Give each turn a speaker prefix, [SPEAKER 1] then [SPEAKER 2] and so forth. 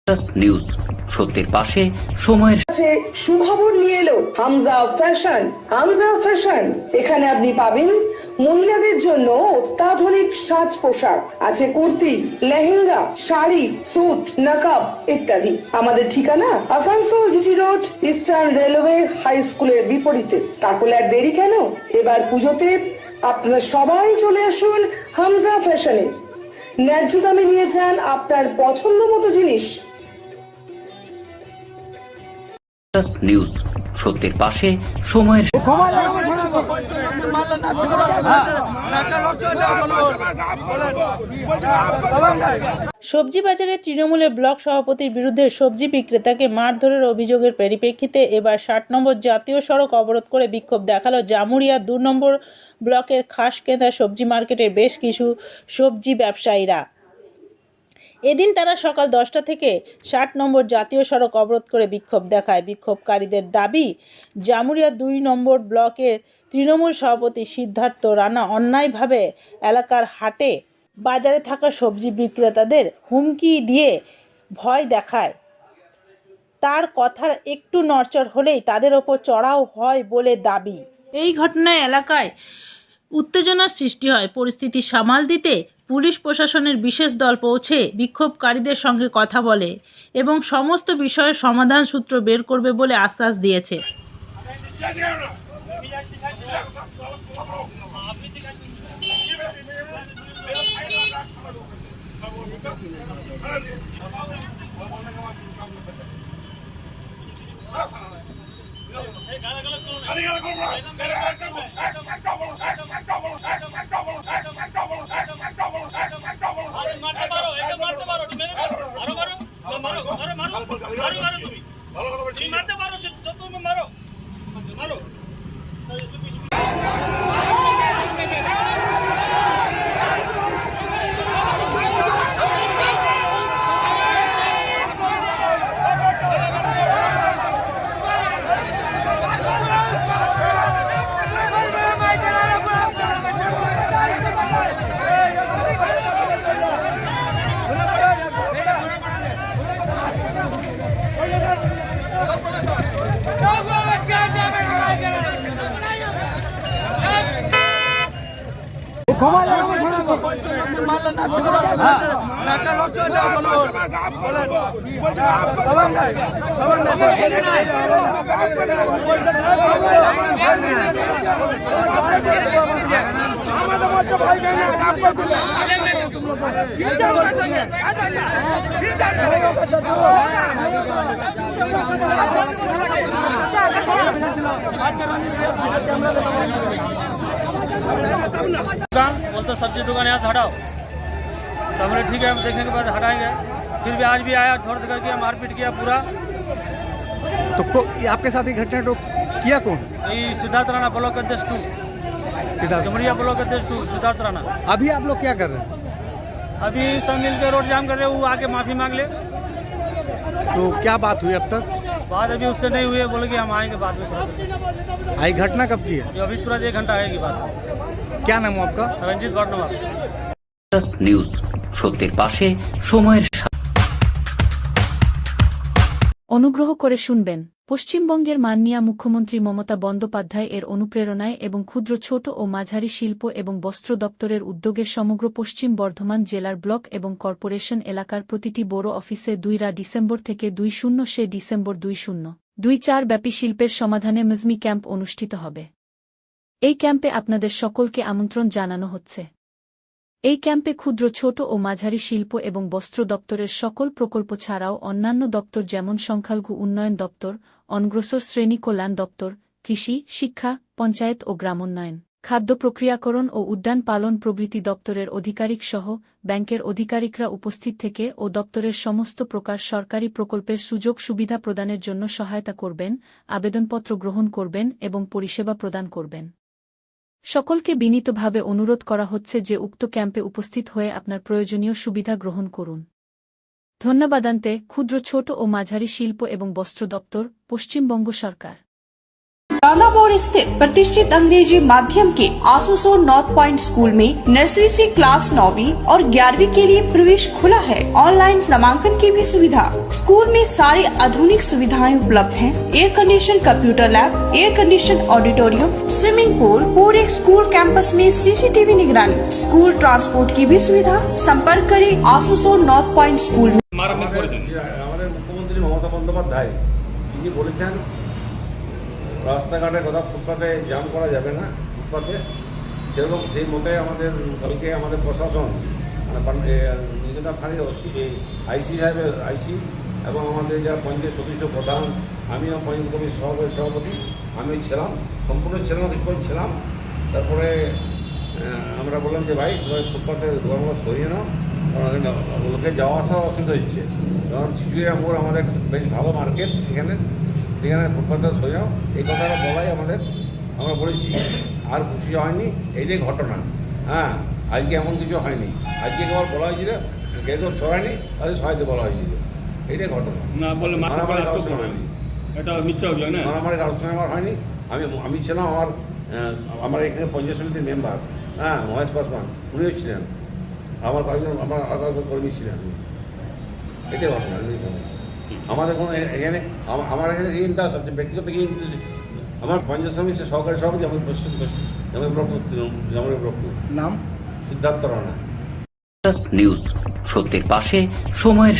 [SPEAKER 1] News সত্যের পাশে সময়ের
[SPEAKER 2] কাছে সুখবর নিয়ে এলো হামজা ফ্যাশন। হামজা ফ্যাশন, এখানে আপনি পাবেন মহিলাদের জন্য অত্যাধুনিক সাজ পোশাক, আছে কুর্তি, লেহেঙ্গা, শাড়ি, স্যুট, নকাব ইত্যাদি। আমাদের ঠিকানা Asansol GT road, Eastern Railway High স্কুলের বিপরীতে। তাহলে আর দেরি কেন, এবার পুজোতে আপনারা সবাই চলে আসুন হামজা ফ্যাশনে। ন্যায্য দামে নিয়ে যান আপনার পছন্দ মতো জিনিস।
[SPEAKER 1] নিউজ সত্যের পাশে সময়ের
[SPEAKER 3] সবজি বাজারে তৃণমূলের ব্লক সভাপতির বিরুদ্ধে সবজি বিক্রেতাকে মারধরের অভিযোগের পরিপ্রেক্ষিতে এবার ৬০ নম্বর জাতীয় সড়ক অবরোধ করে বিক্ষোভ দেখালো জামুরিয়া ২ নম্বর ব্লকের খাসকেন্দা সবজি মার্কেটের বেশ কিছু সবজি ব্যবসায়ীরা। এদিন তারা সকাল 10টা থেকে ৬০ নম্বর জাতীয় সড়ক অবরোধ করে বিক্ষোভ দেখায়। বিক্ষোভকারীদের দাবি, জামুরিয়া ২ নম্বর ব্লকের তৃণমূল সভাপতি সিদ্ধার্থ রানা অন্যায়ভাবে এলাকার হাটে বাজারে থাকা সবজি বিক্রেতাদের হুমকি দিয়ে ভয় দেখায়। তার কথার একটু নড়চড় হলেই তাদের ওপর চড়াও হয় বলে দাবি। এই ঘটনায় এলাকায় উত্তেজনার সৃষ্টি হয়। পরিস্থিতি সামাল দিতে পুলিশ প্রশাসনের বিশেষ দল পৌঁছে বিক্ষোভকারীদের সঙ্গে কথা বলে এবং সমস্ত বিষয়ের সমাধান সূত্র বের করবে বলে আশ্বাস দিয়েছে।
[SPEAKER 4] बोलते सब्जी दुकान यहाँ से हटाओ, तो हमने ठीक है हम देखेंगे बाद हटाएंगे। फिर भी आज भी आया, थोड़ा देर किया, मारपीट किया पूरा।
[SPEAKER 5] तो आपके साथ ही घटना तो किया कौन?
[SPEAKER 4] ये सिद्धार्थ राणा ब्लॉक अध्यक्ष 2, जमुरिया ब्लॉक अध्यक्ष 2 सिद्धार्थ राणा।
[SPEAKER 5] अभी आप लोग क्या कर रहे हैं?
[SPEAKER 4] अभी सब मिल के रोड जाम कर रहे, वो आके माफी मांग ले।
[SPEAKER 5] तो क्या बात हुई अब तक?
[SPEAKER 4] बात अभी उससे नहीं हुई है, बोले कि हम आएंगे बाद में।
[SPEAKER 5] आई घटना कब की है?
[SPEAKER 4] ये अभी तुरंत 1 घंटा आएगी बात।
[SPEAKER 5] क्या नाम है आपका?
[SPEAKER 4] रंजीत वर्णवाल।
[SPEAKER 1] নিউজ সত্যের পাশে সময়ের
[SPEAKER 6] অনুগ্রহ করে শুনবেন। পশ্চিমবঙ্গের মাননীয় মুখ্যমন্ত্রী মমতা বন্দ্যোপাধ্যায় এর অনুপ্রেরণায় এবং ক্ষুদ্র ছোট ও মাঝারি শিল্প এবং বস্ত্র দপ্তরের উদ্যোগে সমগ্র পশ্চিম বর্ধমান জেলার ব্লক এবং কর্পোরেশন এলাকার প্রতিটি বড় অফিসে 2 ডিসেম্বর থেকে 20 ডিসেম্বর 2024 ব্যাপী শিল্পের সমাধানে মজমি ক্যাম্প অনুষ্ঠিত হবে। এই ক্যাম্পে আপনাদের সকলকে আমন্ত্রণ জানানো হচ্ছে। এই ক্যাম্পে ক্ষুদ্র ছোট ও মাঝারি শিল্প এবং বস্ত্র দপ্তরের সকল প্রকল্প ছাড়াও অন্যান্য দপ্তর যেমন সংখ্যালঘু উন্নয়ন দপ্তর, অনগ্রসর শ্রেণী কল্যাণ দপ্তর, কৃষি, শিক্ষা, পঞ্চায়েত ও গ্রামোন্নয়ন, খাদ্য প্রক্রিয়াকরণ ও উদ্যান পালন প্রভৃতি দপ্তরের আধিকারিক সহ ব্যাংকের আধিকারিকরা উপস্থিত থেকে ও দপ্তরের সমস্ত প্রকার সরকারি প্রকল্পের সুযোগ সুবিধা প্রদানের জন্য সহায়তা করবেন, আবেদনপত্র গ্রহণ করবেন এবং পরিষেবা প্রদান করবেন। সকলকে বিনীতভাবে অনুরোধ করা হচ্ছে যে উক্ত ক্যাম্পে উপস্থিত হয়ে আপনার প্রয়োজনীয় সুবিধা গ্রহণ করুন। ধন্যবাদান্তে ক্ষুদ্র ছোট ও মাঝারি শিল্প এবং বস্ত্র দপ্তর, পশ্চিমবঙ্গ সরকার।
[SPEAKER 7] राना मोड़ स्थित प्रतिष्ठित अंग्रेजी माध्यम के आसोसो नॉर्थ पॉइंट स्कूल में नर्सरी से क्लास 9वीं और 11वीं के लिए प्रवेश खुला है। ऑनलाइन नामांकन की भी सुविधा। स्कूल में सारी आधुनिक सुविधाएं उपलब्ध हैं। Air condition computer lab, air condition auditorium, swimming pool, पूरे स्कूल कैंपस में सीसीटीवी निगरानी, स्कूल ट्रांसपोर्ट की भी सुविधा। संपर्क करें आसोसो नॉर्थ पॉइंट स्कूल।
[SPEAKER 8] আমাদের মুখ্যমন্ত্রী মমতা বন্দ্যোপাধ্যায় তিনি বলেছেন রাস্তাঘাটে কোথাও ফুটপাতে জাম করা যাবে না, ফুটপাতে সেরকম সেই মতে আমাদের কালকে আমাদের প্রশাসন নিজেরা ফাঁড়ির আইসি সাহেবের আইসি এবং আমাদের যারা পঞ্চায়েত সদস্য প্রধান, আমিও পঞ্চায়েত কমিটির সভাপতি আমি ছিলাম, সম্পূর্ণ ছিলাম না, কিছুক্ষণ ছিলাম। তারপরে আমরা বললাম যে ভাই ফুটপাতে দোকানগুলো সরিয়ে নাও, কারণ লোকে যাওয়া আসা অসুবিধা হচ্ছে। কারণ চিচুড়িয়া মোড় আমাদের বেশ ভালো মার্কেট, সেখানে ফুটপাতে সরে যাও, এই কথাটা বলাই আমরা বলেছি। আর কিছু হয়নি, এইটাই ঘটনা। হ্যাঁ, আজকে এমন কিছু হয়নি। আজকে কেবল বলা হয়েছিল কেউ তো সরায়নি, তাদের সহায়তা বলা হয়েছিল, এইটাই ঘটনা। মারামারি কারোর সঙ্গে হয়নি, মারামারি কারোর সঙ্গে আমার হয়নি। আমি ছিলাম, আমার এখানে পঞ্চায়েত সমিতির মেম্বার, হ্যাঁ, মহেশ পাসওয়ান, উনিও ছিলেন, আমার কয়েকজন আমার আলাদা কর্মী ছিলেন। এটাই ঘটনা। আমাদের কোনো এখানে আমার এখানে ইন্টারেস্ট আছে, ব্যক্তিগত ইন্টারেস্ট। আমার পঞ্চায়েত সমিতির সহকারী সভাপতি জামুরিয়া ব্লক
[SPEAKER 5] नाम
[SPEAKER 8] সিদ্ধার্থ রানা।
[SPEAKER 1] নিউজ, সত্যের পাশে সময়ের